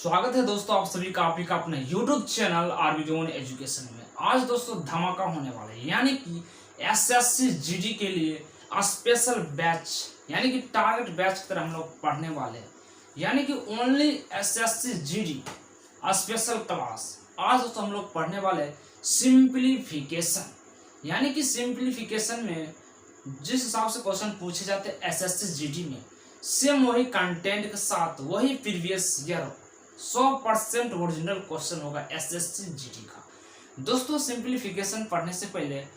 स्वागत है दोस्तों आप सभी का आपका अपने YouTube channel RB zone education में। आज दोस्तों धमाका होने वाला है, यानी कि एसएससी जीडी के लिए स्पेशल बैच यानी कि टारगेट बैच की तरह हम लोग पढ़ने वाले हैं, यानी कि only SSC GD special class. आज दोस्तों हम लोग पढ़ने वाले सिंप्लीफिकेशन, यानी कि सिंप्लीफिकेशन में जिस हिसाब से क्वेश्चन पूछे जाते हैं एसएससी जीडी में, सेम वही कंटेंट के साथ वही प्रीवियस ईयर 100% ओरिजिनल क्वेश्चन होगा एसएससी जीडी का। दोस्तों सिंप्लीफिकेशन पढ़ने से पहले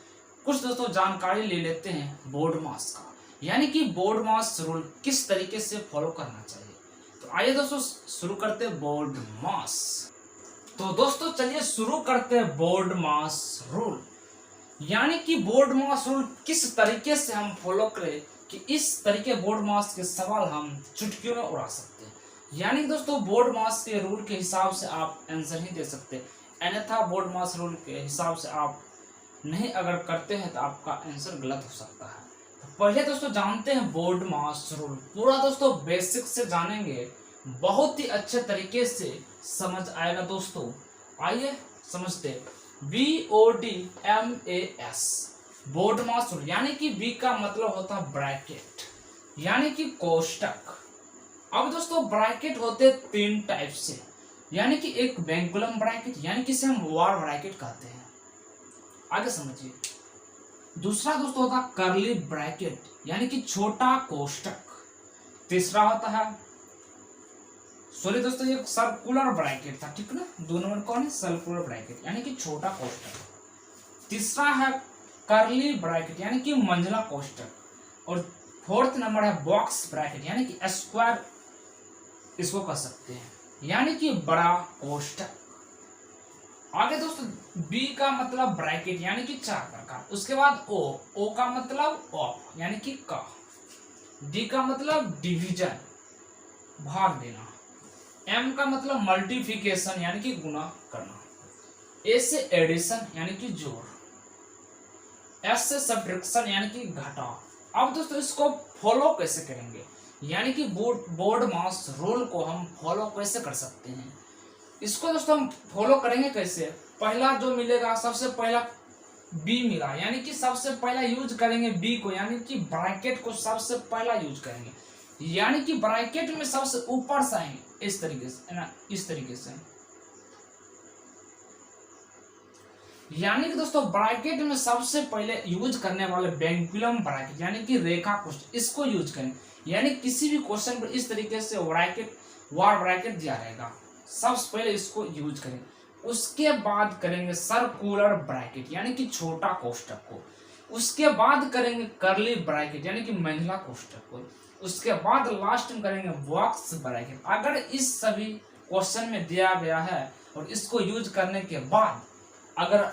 कुछ दोस्तों जानकारी ले लेते हैं बोर्ड मास का, यानी कि बोर्ड मास रूल किस तरीके से फॉलो करना चाहिए। तो आइए दोस्तों शुरू करते हैं बोर्ड मास। तो दोस्तों चलिए शुरू करते हैं बोर्ड मास रूल, यानी कि बोर्ड मास रूल किस तरीके से हम फॉलो करें कि इस तरीके बोर्ड मास के सवाल हम चुटकियों में उड़ा सकते हैं। यानी कि दोस्तों बोर्ड मास के रूल के हिसाब से आप आंसर ही दे सकते हैं, अन्यथा बोर्ड मास रूल के हिसाब से आप नहीं अगर करते हैं तो आपका आंसर गलत हो सकता है। तो पहले दोस्तों जानते हैं बोर्ड मास रूल, पूरा दोस्तों बेसिक से जानेंगे, बहुत ही अच्छे तरीके से समझ आएगा दोस्तों। आइए समझते BODMAS बोर्ड मास रूल, यानी कि बी का मतलब होता है ब्रैकेट, यानी कि कोष्टक। अब दोस्तों ब्रैकेट होते तीन टाइप से, यानी कि एक वेंकुलम ब्रैकेट, यानी कि इसे हम वार ब्रैकेट कहते हैं, आगे समझिए। दूसरा दोस्तों होता है कर्ली ब्रैकेट, यानी कि छोटा कोष्टक। तीसरा होता है सॉरी दोस्तों ये सर्कुलर ब्रैकेट था, ठीक ना, 2 नंबर कौन है, सर्कुलर ब्रैकेट यानी कि छोटा कोष्टक। तीसरा है कर्ली ब्रैकेट, यानी कि मंझला कोष्टक। और फोर्थ नंबर है बॉक्स ब्रैकेट, यानी कि स्क्वायर इसको कह सकते हैं, यानी कि बड़ा कोष्टक। आगे दोस्तों बी का मतलब ब्रैकेट, यानी कि 4 प्रकार। उसके बाद ओ का मतलब ऑफ, यानी कि का। डी का मतलब डिवीजन, भाग देना। एम का मतलब मल्टीप्लिकेशन, यानी कि गुना करना। ए से एडिशन, यानी कि जोड़। एस से सब्ट्रैक्शन, यानी कि घटाव। अब दोस्तों इसको फॉलो कैसे करेंगे, यानी कि बोर्ड मास रूल को हम फॉलो कैसे कर सकते हैं। इसको दोस्तों हम फॉलो करेंगे कैसे, पहला जो मिलेगा सबसे पहला बी मिला, यानी कि सबसे पहला यूज करेंगे बी को, यानी कि ब्रैकेट को सबसे पहला यूज करेंगे, यानी कि ब्रैकेट में सबसे ऊपर से आएंगे इस तरीके से ना, इस तरीके से। यानी कि दोस्तों ब्रैकेट में सबसे पहले यूज करने वाले वेंकुलम ब्रैकेट, यानी कि रेखा कोष्टक, इसको यूज करें। यानी किसी भी क्वेश्चन पर इस तरीके से ब्रैकेट वार ब्रैकेट दिया रहेगा, सबसे पहले इसको यूज करें। उसके बाद करेंगे सर्कुलर ब्रैकेट, यानी कि छोटा कोष्टक को। उसके बाद करेंगे कर्ली ब्रैकेट, यानी कि मंझला कोष्टक को। उसके बाद लास्ट में करेंगे बॉक्स ब्रैकेट। अगर इस सभी क्वेश्चन में दिया गया है और इसको यूज करने के बाद अगर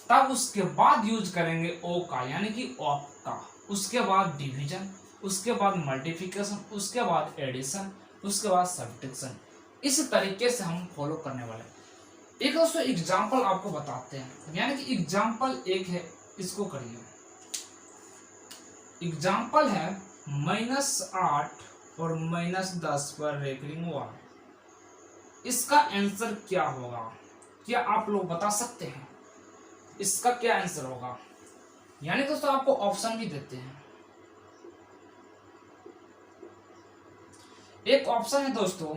तब उसके बाद यूज करेंगे ओ का, यानी कि ऑफ का। उसके बाद डिवीजन, उसके बाद मल्टीप्लिकेशन, उसके बाद एडिशन, उसके बाद सब्ट्रैक्शन। इस तरीके से हम फॉलो करने वाले हैं। एक दोस्तों एग्जांपल आपको बताते हैं, यानी कि एग्जांपल एक है, इसको करिए। एग्जांपल है -8 और -10 पर रेकरिंग वार। इसका आंसर क्या होगा, क्या आप लोग बता सकते हैं इसका क्या आंसर होगा। यानी दोस्तों आपको ऑप्शन भी देते हैं। एक ऑप्शन है दोस्तों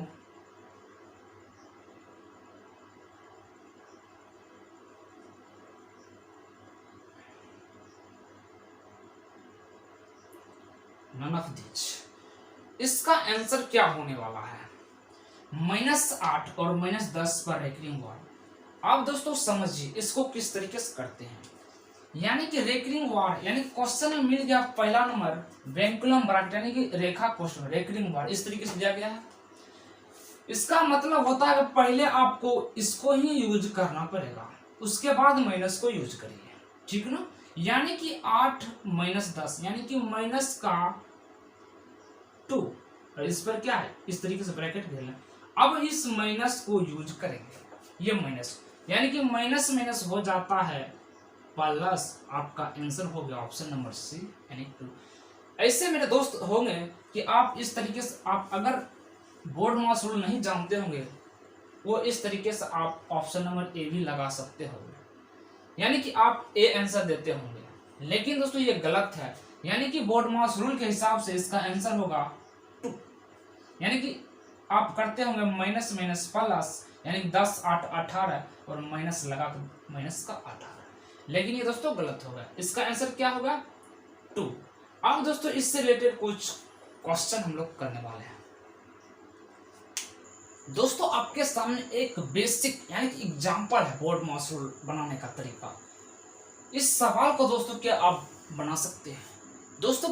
नन ऑफ दिस। इसका आंसर क्या होने वाला है, -8 और -10 पर रेकरिंग वार। आप दोस्तों समझिए इसको किस तरीके से करते हैं। यानी कि रेकरिंग वार, यानी क्वेश्चन में मिल गया पहला नंबर वेंकुलम ब्रैकेट, यानी कि रेखा कोष्टक, रेकरिंग वार इस तरीके से दिया गया है। इसका मतलब होता है कि पहले आपको इसको ही यूज करना पड़ेगा, उसके बाद माइनस को यूज करिए, ठीक ना। यानी कि 8 - 10, यानी कि माइनस का 2, और इस पर क्या है इस तरीके से ब्रैकेट घेरना। अब इस माइनस को यूज करेंगे, ये माइनस, यानी कि माइनस माइनस हो जाता है प्लस, आपका आंसर हो गया ऑप्शन नंबर सी, यानी 2। ऐसे मेरे दोस्त होंगे कि आप इस तरीके से, आप अगर बोर्ड मास रूल नहीं जानते होंगे वो इस तरीके से आप ऑप्शन नंबर ए भी लगा सकते हो, यानी कि आप ए आंसर देते होंगे, लेकिन दोस्तों ये गलत है। यानी कि बोर्ड मास रूल के हिसाब से इसका आंसर होगा 2। यानी कि आप करते होंगे माइनस माइनस प्लस, यानी 10 8 18 और माइनस लगा कर माइनस का 18, लेकिन ये दोस्तों गलत होगा। इसका आंसर क्या होगा 2। अब दोस्तों इससे रिलेटेड कुछ क्वेश्चन हम लोग करने वाले हैं। दोस्तों आपके सामने एक बेसिक यानी कि एग्जांपल है बोर्ड मास रूल बनाने का तरीका। इस सवाल को दोस्तों क्या आप बना सकते हैं। दोस्तों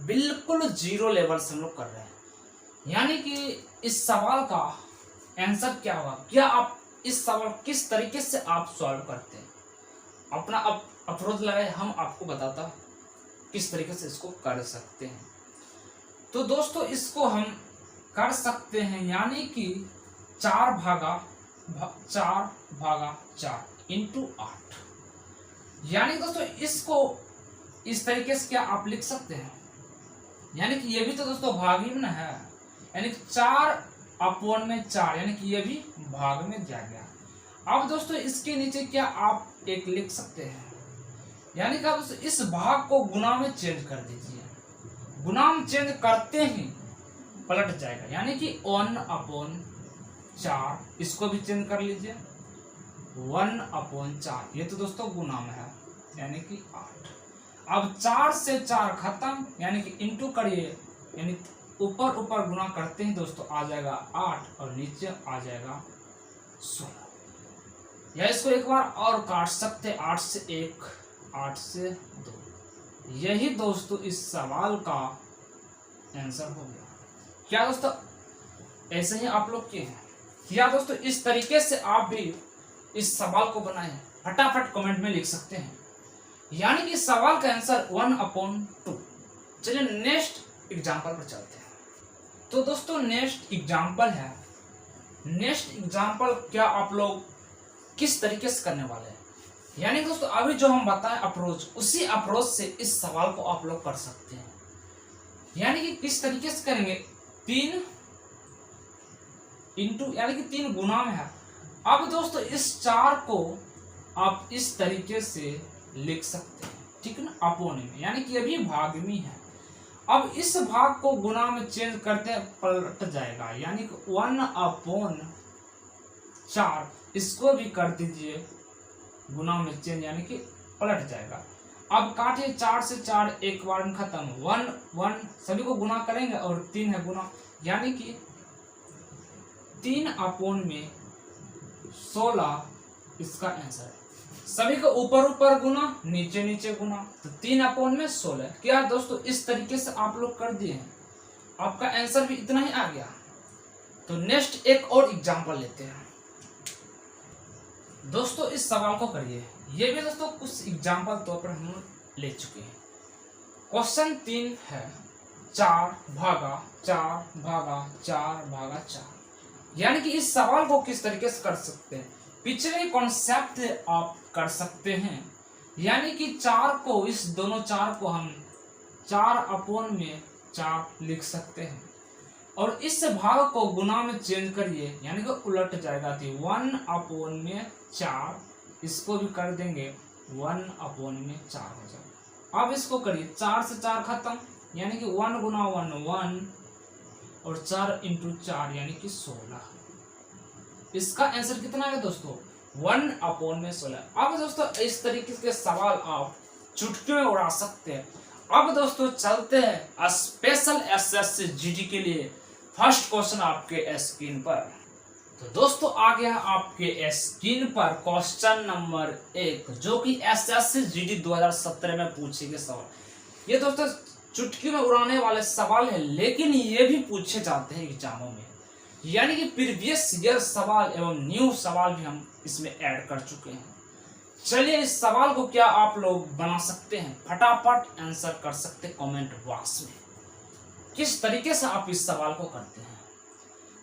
बिल्कुल जीरो लेवल से हम लोग कर रहे हैं, यानी कि इस सवाल का आंसर क्या होगा, क्या आप इस सवाल किस तरीके से आप सॉल्व करते हैं, अपना अप्रोच लगाए, हम आपको बताता किस तरीके से इसको कर सकते हैं। तो दोस्तों इसको हम कर सकते हैं, यानी कि 4 भागा 4 इंटू 8, यानी दोस्तों इसको इस तरीके से क्या आप लिख सकते हैं, यानी कि ये भी तो दोस्तों भाग ही में है, यानी कि 4/4, यानी कि ये भी भाग में दिया गया। अब दोस्तों इसके नीचे क्या आप एक लिख सकते हैं, यानी कि आप इस भाग को गुना में चेंज कर दीजिए, गुना में चेंज करते ही पलट जाएगा, यानी कि 1/4, इसको भी चेंज कर लीजिए 1/4, ये तो दोस्तों गुना में है, यानी कि 8। अब 4 से 4 खत्म, यानी कि इंटू करिए, यानी ऊपर ऊपर गुना करते ही दोस्तों आ जाएगा 8 और नीचे आ जाएगा 16। या इसको एक बार और काट सकते, 8 से 1, 8 से 2। यही दोस्तों इस सवाल का आंसर हो गया। क्या दोस्तों ऐसे ही आप लोग किए हैं, या दोस्तों इस तरीके से आप भी इस सवाल को बनाए हैं, फटाफट कमेंट में लिख सकते हैं। यानी कि सवाल का आंसर 1/2। चलिए नेक्स्ट एग्जांपल पर चलते हैं। तो दोस्तों नेक्स्ट एग्जांपल है, नेक्स्ट एग्जांपल क्या आप लोग किस तरीके से करने वाले हैं, यानी दोस्तों अभी जो हम बताएं अप्रोच, उसी अप्रोच से इस सवाल को आप लोग कर सकते हैं। यानी कि किस तरीके से करेंगे, 3 इंटू, यानी कि 3 गुना में है। अब दोस्तों इस 4 को आप इस तरीके से लिख सकते हैं, ठीक है ना, अपोन में, यानी कि ये भी भाग में है। अब इस भाग को गुना में चेंज करते हैं पलट जाएगा, यानी कि 1/4, इसको भी कर दीजिए गुना में चेंज, यानी कि पलट जाएगा। अब काटिए 4 से 4 एक बार में खत्म, 1 1 सभी को गुना करेंगे और 3 है गुना, यानी कि 3/16 इसका आंसर है। सभी को ऊपर ऊपर गुना, नीचे नीचे गुना, तो 3/16। क्या दोस्तों इस तरीके से आप लोग कर दिए हैं, आपका आंसर भी इतना ही आ गया। तो नेक्स्ट एक और एग्जांपल लेते हैं। दोस्तों इस सवाल को करिए, ये भी दोस्तों कुछ एग्जांपल तौर पर हम ले चुके हैं। क्वेश्चन 3 है 4/4/4, यानी कि इस सवाल को किस तरीके से कर सकते हैं, पिछले कॉन्सेप्ट आप कर सकते हैं। यानी कि 4 को, इस दोनों 4 को हम 4/4 लिख सकते हैं, और इस भाग को गुना में चेंज करिए, यानी कि उलट जाएगा, थी 1/4, इसको भी कर देंगे 1/4 हो जाएगा। अब इसको करिए, 4 से 4 खत्म, यानी कि 1 गुना 1 1, और 4 इंटू 4 यानी कि 16। इसका आंसर कितना है दोस्तों, 1/16। अब दोस्तों इस तरीके के सवाल आप चुटकी में उड़ा सकते हैं। अब दोस्तों चलते हैं स्पेशल एसएससी जीडी के लिए। फर्स्ट क्वेश्चन आपके स्क्रीन पर। तो दोस्तों आ गया आपके स्क्रीन पर क्वेश्चन नंबर 1, जो कि एसएससी जीडी 2017 में पूछे गए सवाल। ये दोस्तों चुटकी में उड़ाने वाले सवाल है, लेकिन ये भी पूछे जाते हैं एग्जामों में, यानी कि प्रीवियस ईयर सवाल एवं न्यू सवाल भी हम इसमें ऐड कर चुके हैं। चलिए इस सवाल को क्या आप लोग बना सकते हैं, फटाफट आंसर कर सकते हैं कमेंट बॉक्स में। किस तरीके से आप इस सवाल को करते हैं,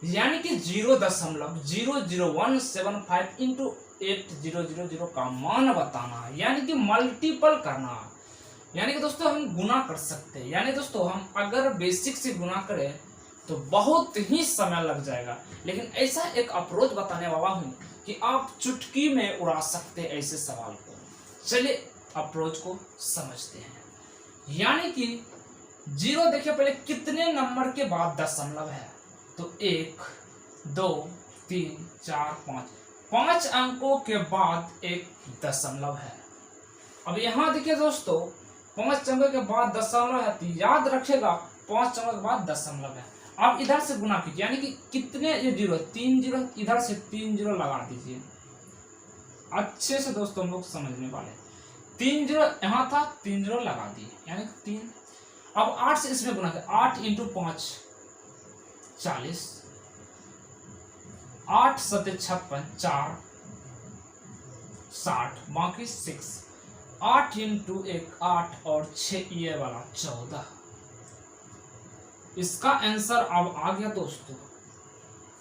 यानी कि 0.00175 इंटू 8000 का मान बताना है, यानी कि मल्टीपल करना है। यानी कि दोस्तों हम गुना कर सकते हैं, यानी दोस्तों हम अगर बेसिक से गुना करें तो बहुत ही समय लग जाएगा। लेकिन ऐसा एक अप्रोच बताने वाला हूं कि आप चुटकी में उड़ा सकते हैं ऐसे सवाल को। चलिए अप्रोच को समझते हैं। यानी कि जीरो देखिए पहले कितने नंबर के बाद दशमलव है, तो 1 2 3 4 5, 5 अंकों के बाद एक दशमलव है। अब यहां देखिए दोस्तों 5 अंकों के बाद दशमलव है, तो याद रखेगा 5 अंकों के बाद दशमलव है। अब इधर से गुना कीजिए, यानी कि कितने ये जीरो, 3 जीरो, इधर से 3 जीरो लगा दीजिए। अच्छे से दोस्तों हम लोग समझने वाले, 3 जीरो यहाँ था, 3 जीरो लगा दिए, यानी 3। अब 8 से इसमें गुना करें, 8 इंटू 5 40, 8 7 56, 4 60, बाकी 6, 8 इंटू 1 8 और 6 ये वाला 14। इसका आंसर अब आ गया दोस्तों।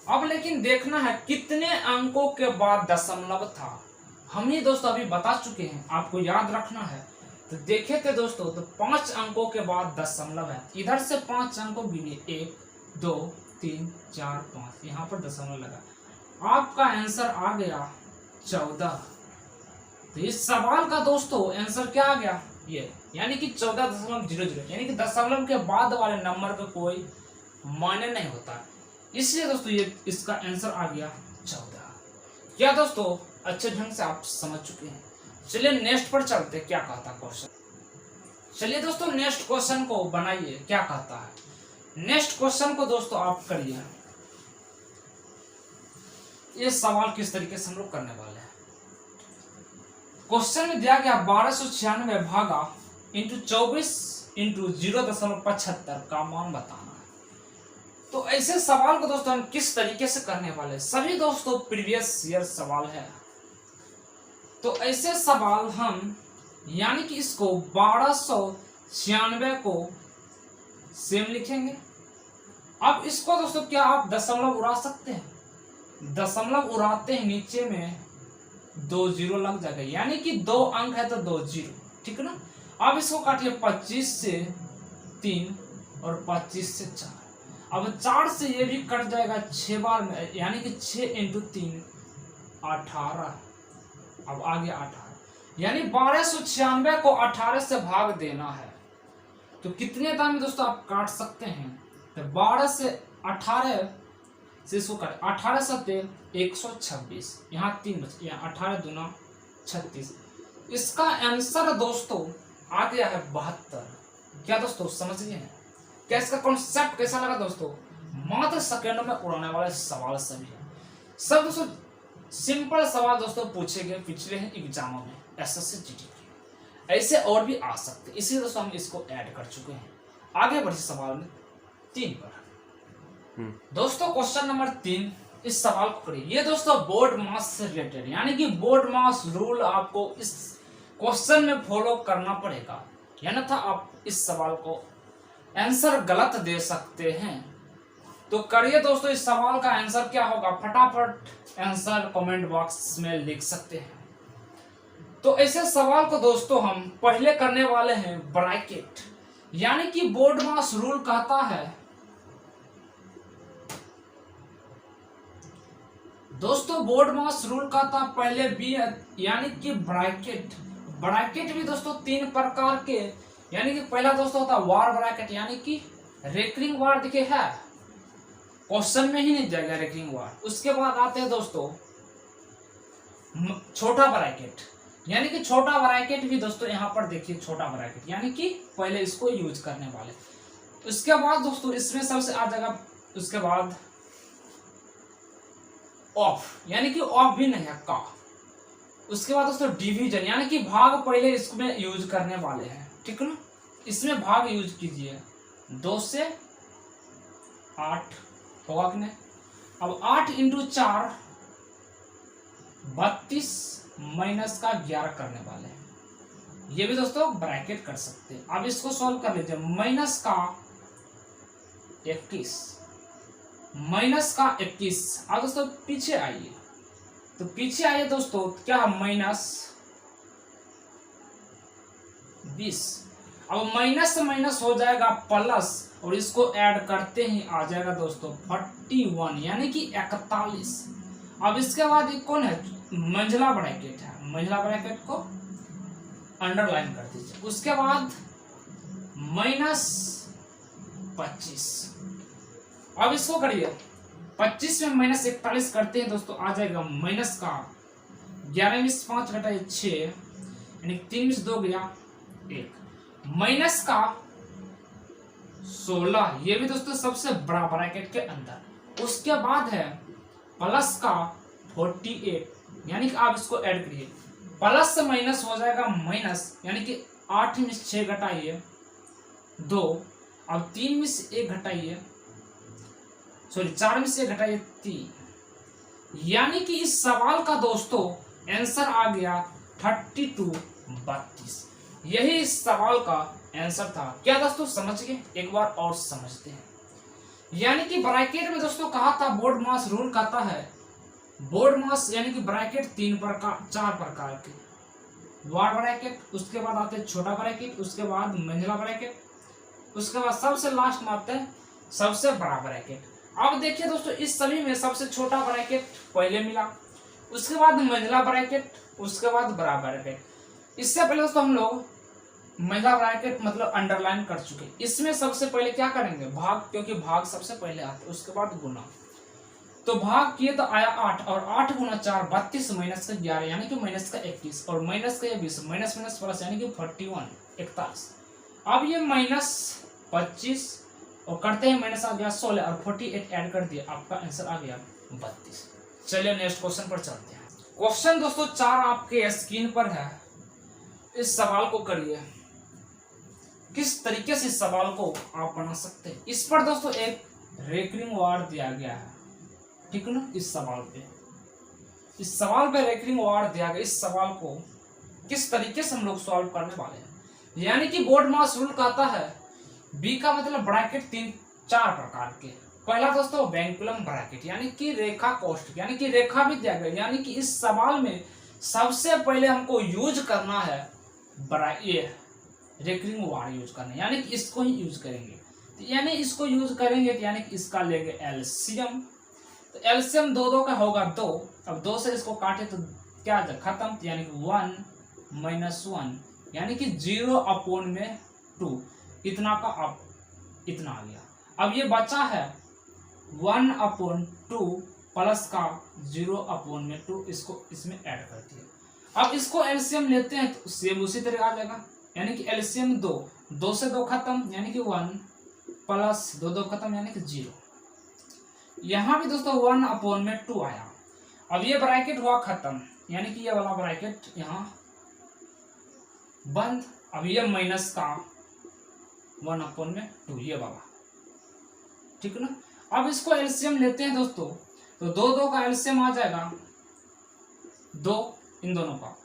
अब लेकिन देखना है कितने अंकों के बाद दशमलव था। हम ही दोस्तों अभी बता चुके हैं, आपको याद रखना है। तो देखे थे दोस्तों, तो 5 अंकों के बाद दशमलव है, इधर से 5 अंकों गिने, 1 2 3 4 5, यहाँ पर दशमलव लगा। आपका आंसर आ गया 14। तो इस सवाल का दोस्तों आंसर क्या आ गया, ये, यानी कि 14.00, यानी कि दशमलव के बाद वाले नंबर का कोई मायने नहीं होता। इसलिए दोस्तों ये इसका आंसर आ गया 14। क्या दोस्तों अच्छे ढंग से आप समझ चुके हैं। चलिए नेक्स्ट पर चलते, क्या कहता क्वेश्चन। चलिए दोस्तों नेक्स्ट क्वेश्चन को बनाइए, क्या कहता है। नेक्स्ट क्वेश्चन को दोस्तों आप करिए। ये सवाल किस तरीके से हम लोग करने वाले हैं। क्वेश्चन में दिया गया 1296 भागा इंटू 24 इंटू 0.75 का मान बताना है। तो ऐसे सवाल को दोस्तों हम किस तरीके से करने वाले, सभी दोस्तों प्रीवियस ईयर सवाल है। तो ऐसे सवाल हम, यानी कि इसको 1296 को सेम लिखेंगे। अब इसको दोस्तों क्या आप दशमलव उड़ा सकते हैं, दशमलव उड़ाते हैं नीचे में 2 जीरो लग जाएगा, यानी कि 2 अंक है तो 2 जीरो, ठीक है ना। अब इसको काटिए 25 से 3 और 25 से 4। अब 4 से ये भी कट जाएगा 6 बार में, यानी कि 6 इंटू 3 18। अब आ गया 18, यानी 1296 को 18 से भाग देना है। तो कितने दाम में दोस्तों आप काट सकते हैं, तो 12 से 18 से इसको काट, 18 सत्ते 126, यहाँ 3 बच, यहाँ 18 दूना 36। इसका आंसर दोस्तों आ गया है 72। क्या दोस्तों समझ गए हैं, क्या इसका कॉन्सेप्ट कैसा लगा दोस्तों। मात्र सेकंडों में उड़ाने वाले सवाल सभी है, सब दोस्तों सिंपल सवाल दोस्तों पूछे गए पिछले एग्जामों में, एसएससी जीडी के। ऐसे और भी आ सकते, इसलिए दोस्तों हम इसको ऐड कर चुके हैं। आगे बढ़े सवाल में 3 पर। दोस्तों क्वेश्चन नंबर 3, इस सवाल को करिए। ये दोस्तों बोर्ड मास से रिलेटेड, यानी कि बोर्ड मास रूल आपको इस क्वेश्चन में फॉलो करना पड़ेगा, यानी था आप इस सवाल को आंसर गलत दे सकते हैं। तो करिए दोस्तों, इस सवाल का आंसर क्या होगा, फटाफट आंसर कमेंट बॉक्स में लिख सकते हैं। तो ऐसे सवाल को दोस्तों हम पहले करने वाले हैं ब्रैकेट, यानी कि बोर्ड मास रूल कहता है दोस्तों, बोर्ड मास रूल कहता पहले बी, यानी कि ब्रैकेट। ब्रैकेट भी दोस्तों 3 प्रकार के, यानी कि पहला दोस्तों होता है वार ब्रैकेट, यानी कि रेकरिंग वार देखिए है, क्वेश्चन में ही नहीं जाएगा रेकरिंग वार। उसके बाद आते हैं दोस्तों छोटा ब्रैकेट, यानी कि छोटा ब्रैकेट भी दोस्तों यहाँ पर देखिए छोटा ब्रैकेट, यानी कि पहले इसको यूज करने वाले। उसके बाद दोस्तों इसमें सबसे आ जाएगा, उसके बाद ऑफ, यानी कि ऑफ भी नहीं है का। उसके बाद दोस्तों डिवीजन, यानी कि भाग पहले इसमें यूज करने वाले हैं, ठीक है ना। इसमें भाग यूज कीजिए, 2 से 8 होगा कि नहीं। अब 8 इंटू 4 32 माइनस का 11 करने वाले हैं, ये भी दोस्तों ब्रैकेट कर सकते हैं। अब इसको सॉल्व कर लीजिए, माइनस का 21, माइनस का 21। अब दोस्तों पीछे आइए, तो पीछे आइए दोस्तों, क्या माइनस 20। अब माइनस से माइनस हो जाएगा प्लस, और इसको ऐड करते ही आ जाएगा दोस्तों 41 यानी कि 41। अब इसके बाद एक कौन है, मंझला ब्रैकेट है, मंझला ब्रैकेट को अंडरलाइन कर दीजिए। उसके बाद -25। अब इसको करिए 25 में -41 करते हैं दोस्तों, आ जाएगा माइनस का 11 में 5 घटाइए 6 यानी 3 में 2 गया 1, माइनस का 16, ये भी दोस्तों सबसे बड़ा ब्रैकेट के अंदर। उसके बाद है प्लस का 48 यानी कि आप इसको ऐड करिए, प्लस से माइनस हो जाएगा माइनस यानी कि 8 में 6 घटाइए 2, अब 3 में से 1 घटाइए, सॉरी 4 में से 1 घटाइए 3, यानी कि इस सवाल का दोस्तों आंसर आ गया 32। यही इस सवाल का आंसर था। क्या दोस्तों समझ गए? एक बार और समझते हैं। यानी कि ब्रैकेट में दोस्तों कहा था बोर्ड मास रूल कहता है, बोर्ड मास यानी कि ब्रैकेट 4 प्रकार के, बड़ा ब्रैकेट, उसके बाद आते हैं छोटा ब्रैकेट, उसके बाद मंझला ब्रैकेट, उसके बाद सबसे लास्ट में आते हैं सबसे बड़ा ब्रैकेट। अब देखिए दोस्तों इस सभी में सबसे छोटा ब्रैकेट पहले मिला, उसके बाद मंझला ब्रैकेट, उसके बाद बड़ा ब्रैकेट। इससे पहले दोस्तों हम लोग मंझला ब्रैकेट मतलब अंडरलाइन कर चुके। इसमें सबसे पहले क्या करेंगे, भाग, क्योंकि भाग सबसे पहले आते, उसके बाद गुना। तो भाग किए तो आया 8 और 8 गुना 4 32 माइनस का 11 यानी कि माइनस का 21 और माइनस का 20 माइनस माइनस प्लस यानी कि 41। अब ये -25 और करते हैं माइनस आ गया 16 और 48 ऐड कर दिया, आपका आंसर आ गया 32। चलिए नेक्स्ट क्वेश्चन पर चलते हैं। क्वेश्चन दोस्तों 4 आपके स्क्रीन पर है। इस सवाल को करिए, किस तरीके से इस सवाल को आप बना सकते हैं। इस पर दोस्तों एक रेकरिंग वार्ड दिया गया है, ठीक है ना। इस सवाल पे रेकरिंग वार्ड दिया गया। इस सवाल को किस तरीके से हम लोग सॉल्व करने वाले हैं। यानी कि बोर्ड मास रूल कहता है बी का मतलब ब्रैकेट 4 प्रकार के। पहला दोस्तों बैंकुलम ब्रैकेट यानी कि रेखा कोष्ठक, यानी कि रेखा भी दिया गया। यानी कि इस सवाल में सबसे पहले हमको यूज करना है ये रेकरिंग वार्ड यूज करना है, यानी कि इसको ही यूज करेंगे। तो यानी इसको यूज करेंगे तो यानी कि इसका लेंगे एलसीएम। तो एलसीएम 2 का होगा 2। अब 2 से इसको काटे तो क्या आ जाए खत्म, यानी कि 1 - 1 यानी कि 0/2 इतना का अब इतना आ गया। अब ये बचा है 1/2 प्लस का 0/2, इसको इसमें ऐड कर दिया। अब इसको एलसीएम लेते हैं तो सेम उसी तरह आ जाएगा, यानी कि एलसीएम 2 से 2 खत्म यानी कि 1 प्लस 2 खत्म यानी कि 0। यहाँ भी दोस्तों 1/2 आया। अब ये ब्रैकेट हुआ खत्म, यानी कि ये वाला ब्रैकेट यहाँ बंद। अब ये माइनस का 1/2 ये वाला, ठीक है ना। अब इसको एलसीएम लेते हैं दोस्तों, तो 2 का एलसीएम आ जाएगा 2 इन दोनों का,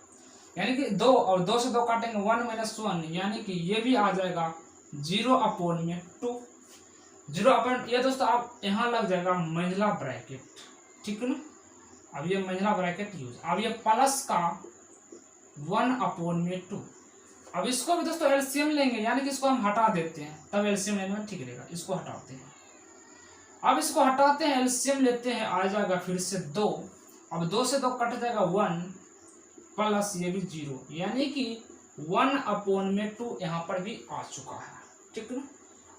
यानी कि 2 और 2 से 2 काटेंगे 1 - 1 यानी कि ये भी आ जाएगा 0/2। ये दोस्तों आप यहाँ लग जाएगा मंझला ब्रैकेट, ठीक है ना। अब ये मंझला ब्रैकेट यूज। अब ये प्लस का 1/2। अब इसको भी दोस्तों एलसीएम लेंगे, यानी कि इसको हम हटा देते हैं, तब एलसीएम लेने में ठीक रहेगा। इसको हटाते हैं, अब इसको हटाते हैं, एलसीएम लेते हैं, आ जाएगा फिर से 2। अब 2 से 2 कट जाएगा 1 प्लस ये भी 0 यानी कि 1/2 यहाँ पर भी आ चुका है, ठीक है ना।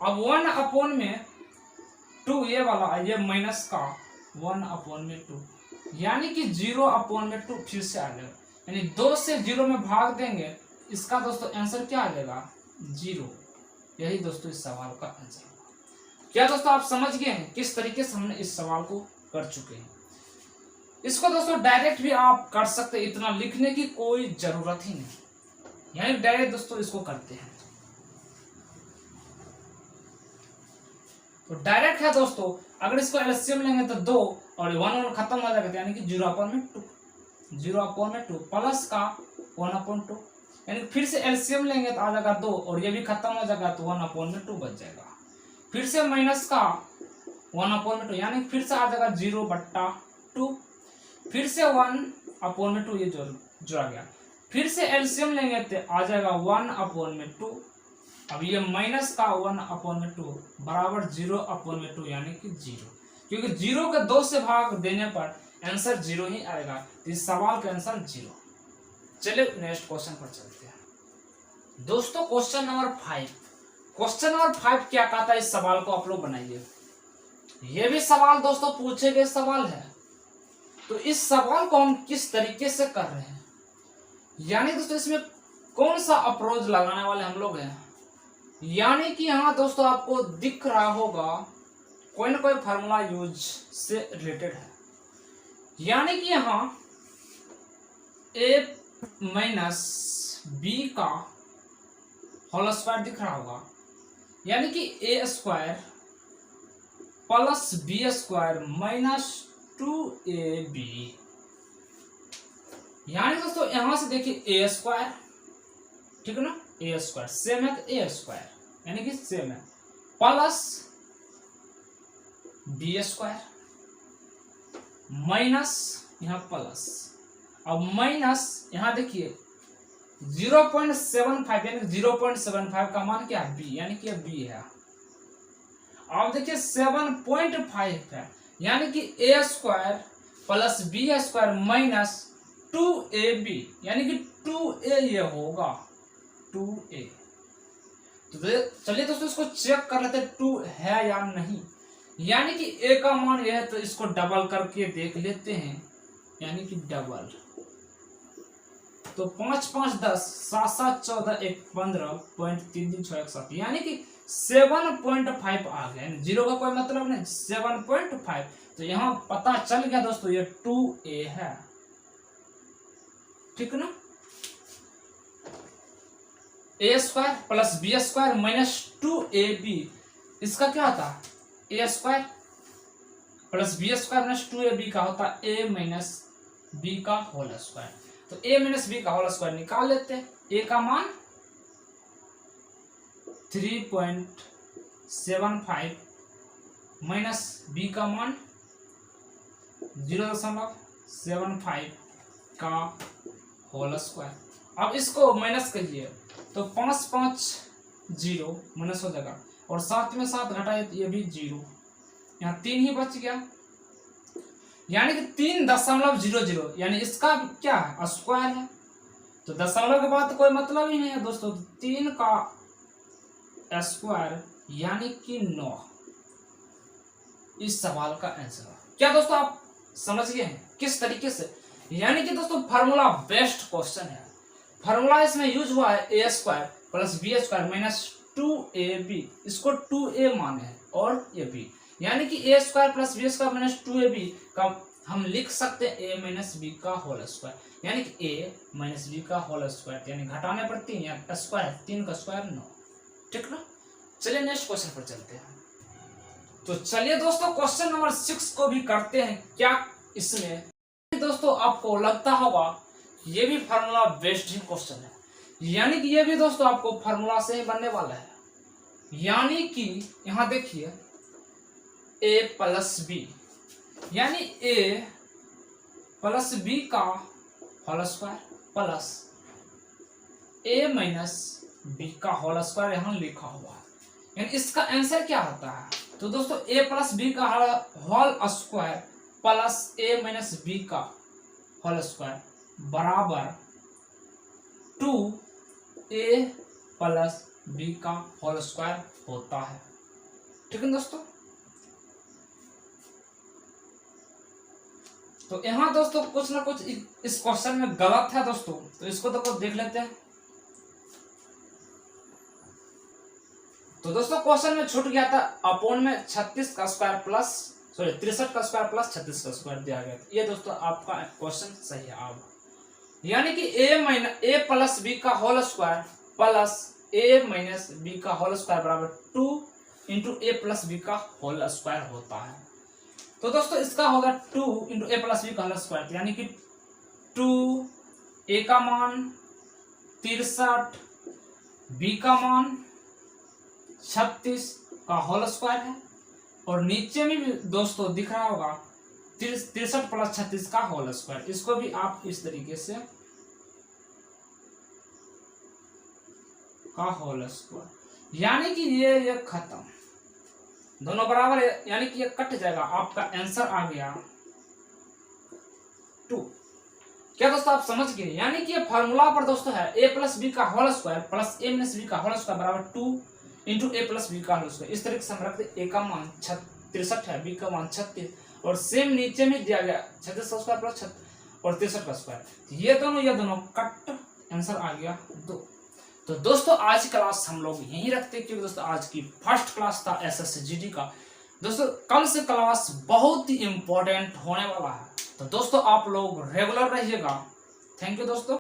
अब 1/2 ये वाला, ये माइनस का 1/2 यानी कि 0/2 फिर से आ जाएगा, यानी 2 से 0 में भाग देंगे, इसका दोस्तों आंसर क्या आ जाएगा 0। यही दोस्तों इस सवाल का आंसर होगा। क्या दोस्तों आप समझ गए हैं किस तरीके से हमने इस सवाल को कर चुके हैं। इसको दोस्तों डायरेक्ट भी आप कर सकते हैं, इतना लिखने की कोई जरूरत ही नहीं, यानी डायरेक्ट दोस्तों इसको करते हैं। तो डायरेक्ट है दोस्तों, अगर इसको एलसीएम लेंगे तो 2 और 1 खत्म हो जाएगा, यानी कि 0/2 प्लस का 1/2 यानी फिर से एलसीएम लेंगे तो आ जाएगा 2 और ये भी खत्म हो जाएगा तो 1/2 बच जाएगा। फिर से माइनस का 1/2 यानी फिर से आ जाएगा 0/2, फिर से 1/2 ये जुड़ा गया। फिर से एलसीएम लेंगे तो आ जाएगा 1/2 अब ये माइनस का 1/2 बराबर 0/2 यानी कि 0, क्योंकि 0 के 2 से भाग देने पर आंसर 0 ही आएगा, तो इस सवाल का आंसर 0। चलिए नेक्स्ट क्वेश्चन पर चलते हैं दोस्तों। क्वेश्चन नंबर 5, क्वेश्चन नंबर 5 क्या कहता है, इस सवाल को आप लोग बनाइए। ये भी सवाल दोस्तों पूछे गए सवाल है, तो इस सवाल को हम किस तरीके से कर रहे हैं, यानी दोस्तों इसमें कौन सा अप्रोच लगाने वाले हम लोग हैं। यानी कि यहाँ दोस्तों आपको दिख रहा होगा कोई ना कोई फार्मूला यूज से रिलेटेड है, यानी कि यहाँ a माइनस बी का होल स्क्वायर दिख रहा होगा, यानी कि a square plus B square minus 2ab। यानी दोस्तों यहां से देखिए a स्क्वायर, ठीक है ना, a स्क्वायर सेम है तो a स्क्वायर यानी कि सेम है, प्लस बी स्क्वायर माइनस यहाँ प्लस, अब माइनस यहाँ देखिए 0.75 यानी 0.75 का मान क्या है b, यानी कि b है। अब देखिए 7.5 है, यानी कि a square plus B square minus 2ab, यानी कि 2a ये होगा 2a। तो चलिए दोस्तों इसको चेक कर लेते हैं 2 है या नहीं, यानी कि a का मान यह है तो इसको डबल करके देख लेते हैं, यानी कि डबल, तो 5 5 10 7 7 14 1 15.3367, यानी कि 7.5 आ गया, 0 का कोई मतलब नहीं, 7.5। तो यहाँ पता चल गया दोस्तों ये 2a है, ठीक ना। a square plus B square minus 2ab, इसका क्या होता है a square plus B square minus 2ab का होता है a माइनस बी का होल स्क्वायर। तो a माइनस बी का होल स्क्वायर निकाल लेते हैं, a का मान 3.75 माइनस b का मान 0.75 का होल स्क्वायर। अब इसको माइनस करिए तो 5 5 0 माइनस हो जाएगा, और 7 में 7 घटाए तो ये भी 0, यहाँ 3 ही बच गया, यानी कि 3.00, यानी इसका क्या है स्क्वायर है, तो दशमलव के बाद तो कोई मतलब ही नहीं है दोस्तों, 3 का स्क्वायर यानी कि 9 इस सवाल का आंसर। क्या दोस्तों आप समझ गए हैं किस तरीके से, यानी कि दोस्तों फार्मूला बेस्ड क्वेश्चन है, फार्मूला इसमें यूज हुआ है a square plus B square minus 2ab, इसको 2a माने हैं और ये b, यानी कि a square plus B square minus 2ab का हम लिख सकते हैं a माइनस बी का होल स्क्वायर, यानी कि a माइनस बी का होल स्क्वायर, यानी घटाने पर 3 या स्क्वायर 3 का स्क्वायर 9, ठीक ना। चलिए नेक्स्ट क्वेश्चन पर चलते हैं। तो चलिए दोस्तों क्वेश्चन नंबर 6 को भी करते हैं। क्या इसमें दोस्तों आपको लगता होगा ये भी फार्मूला बेस्ड ही क्वेश्चन है, यानी कि ये भी दोस्तों आपको फार्मूला से ही बनने वाला है, यानी कि यहां देखिए a प्लस बी, यानी a प्लस बी का whole square plus a minus B का होल स्क्वायर यहां लिखा हुआ है, यानी इसका आंसर क्या होता है, तो दोस्तों a प्लस बी का whole square plus a minus B का होल स्क्वायर बराबर 2a प्लस बी का होल स्क्वायर होता है, ठीक है दोस्तों। तो यहाँ दोस्तों कुछ ना कुछ इस क्वेश्चन में गलत है दोस्तों, तो इसको तो देख लेते हैं। तो दोस्तों क्वेश्चन में छूट गया था अपोन में 36 का स्क्वायर प्लस 63 का स्क्वायर प्लस 36 का स्क्वायर दिया गया था, ये दोस्तों आपका क्वेश्चन सही है। अब यानी कि a प्लस बी का whole square plus a minus B का होल स्क्वायर बराबर 2 इंटू a प्लस बी का होल स्क्वायर होता है। तो दोस्तों इसका होगा 2 इंटू a प्लस बी का होल स्क्वायर, यानी कि 2 a का मान 63, b का मान 36 का होल स्क्वायर है, और नीचे में भी दोस्तों दिख रहा होगा 63 प्लस 36 का होल स्क्वायर। इसको भी आप इस तरीके से का होल स्क्वायर, यानी कि ये खत्म, दोनों बराबर है, यानी कि ये कट जाएगा। आपका आंसर आ गया 2। क्या दोस्तों आप समझ गए? यानी कि ये फॉर्मूला पर दोस्तों है a प्लस बी का whole square plus a minus B का होल स्क्वायर बराबर 2 इंटू a प्लस बी का होल स्क्वायर। इस तरीके से हम रखते, a का मान 63 है, b का मान 36 और सेम नीचे में दिया गया 36 का स्क्वायर प्लस और 63 का स्क्वायर। ये दोनों कट, आंसर आ गया 2। तो दोस्तों आज की क्लास हम लोग यहीं रखते हैं, क्योंकि दोस्तों आज की फर्स्ट क्लास था SSGD का। दोस्तों कल से क्लास बहुत ही इंपॉर्टेंट होने वाला है, तो दोस्तों आप लोग रेगुलर रहिएगा। थैंक यू दोस्तों।